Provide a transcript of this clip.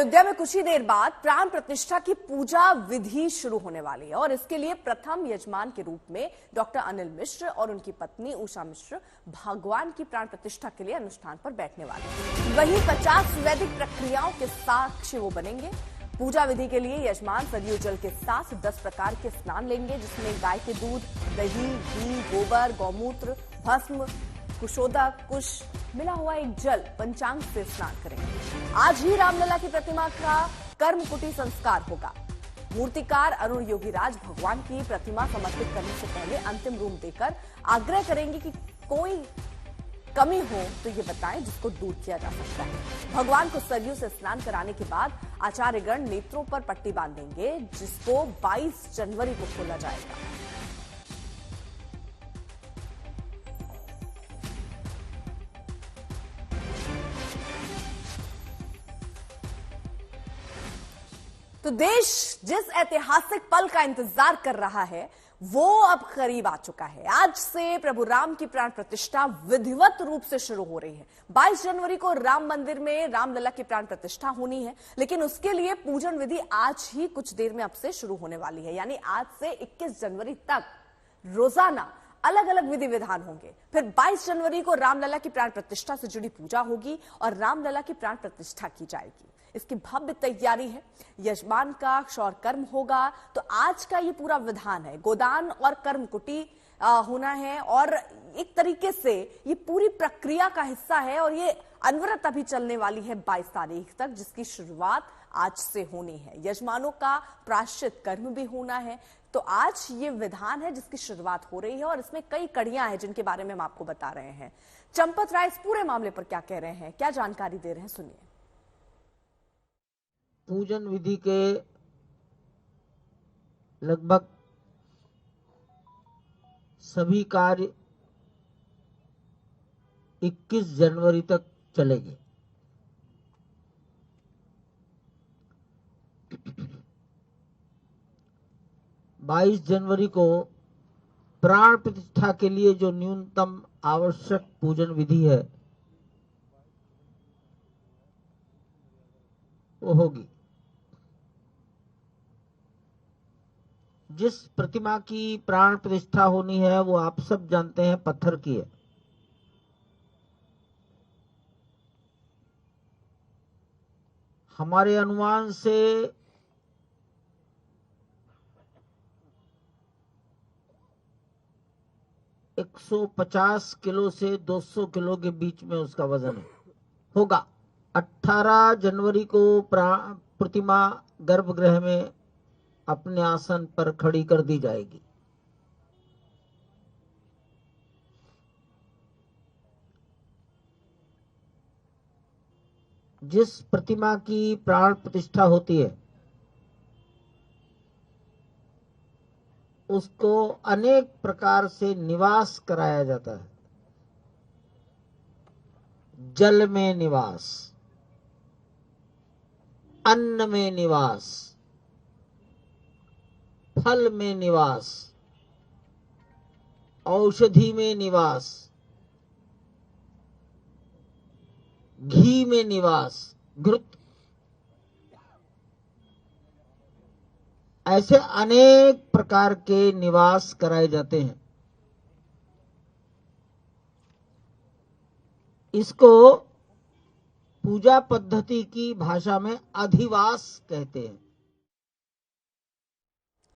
अयोध्या में कुछ ही देर बाद प्राण प्रतिष्ठा की पूजा विधि शुरू होने वाली है और इसके लिए प्रथम यजमान के रूप में डॉक्टर अनिल मिश्र और उनकी पत्नी उषा मिश्र भगवान की प्राण प्रतिष्ठा के लिए अनुष्ठान पर बैठने वाले हैं। वहीं 50 वैदिक प्रक्रियाओं के साक्ष्य वो बनेंगे। पूजा विधि के लिए यजमान सरयू जल के साथ 10 प्रकार के स्नान लेंगे, जिसमें गाय के दूध, दही, घी, गोबर, गौमूत्र, भस्म, कुशोदक, कुश मिला हुआ एक जल पंचांग से स्नान करेंगे। आज ही रामलला की प्रतिमा का कर्मकुटी संस्कार होगा। मूर्तिकार अरुण योगीराज भगवान की प्रतिमा समर्पित करने से पहले अंतिम रूप देकर आग्रह करेंगे कि कोई कमी हो तो ये बताएं, जिसको दूर किया जा सकता है। भगवान को सरयू से स्नान कराने के बाद आचार्यगण नेत्रों पर पट्टी बांधेंगे, जिसको 22 जनवरी को खोला जाएगा। तो देश जिस ऐतिहासिक पल का इंतजार कर रहा है वो अब करीब आ चुका है। आज से प्रभु राम की प्राण प्रतिष्ठा विधिवत रूप से शुरू हो रही है। 22 जनवरी को राम मंदिर में रामलला की प्राण प्रतिष्ठा होनी है, लेकिन उसके लिए पूजन विधि आज ही कुछ देर में अब से शुरू होने वाली है। यानी आज से 21 जनवरी तक रोजाना अलग अलग विधि विधान होंगे। फिर 22 जनवरी को रामलला की प्राण प्रतिष्ठा से जुड़ी पूजा होगी और रामलला की प्राण प्रतिष्ठा की जाएगी। इसकी भव्य तैयारी है। यजमान का क्षौर कर्म होगा, तो आज का ये पूरा विधान है। गोदान और कर्मकुटी होना है और एक तरीके से ये पूरी प्रक्रिया का हिस्सा है और ये अनवरत अभी चलने वाली है 22 तारीख तक, जिसकी शुरुआत आज से होनी है। यजमानों का प्रायश्चित कर्म भी होना है। तो आज ये विधान है जिसकी शुरुआत हो रही है और इसमें कई कड़ियां हैं जिनके बारे में हम आपको बता रहे हैं। चंपत राय इस पूरे मामले पर क्या कह रहे हैं, क्या जानकारी दे रहे हैं, सुनिए। पूजन विधि के लगभग सभी कार्य 21 जनवरी तक चलेंगे। बाईस जनवरी को प्राण प्रतिष्ठा के लिए जो न्यूनतम आवश्यक पूजन विधि है वो होगी। जिस प्रतिमा की प्राण प्रतिष्ठा होनी है वो आप सब जानते हैं पत्थर की है। हमारे अनुमान से 150 किलो से 200 किलो के बीच में उसका वजन होगा। 18 जनवरी को प्रतिमा गर्भगृह में अपने आसन पर खड़ी कर दी जाएगी। जिस प्रतिमा की प्राण प्रतिष्ठा होती है उसको अनेक प्रकार से निवास कराया जाता है। जल में निवास, अन्न में निवास, फल में निवास, औषधि में निवास, घी में निवास, घृत, ऐसे अनेक प्रकार के निवास कराए जाते हैं। इसको पूजा पद्धति की भाषा में अधिवास कहते हैं।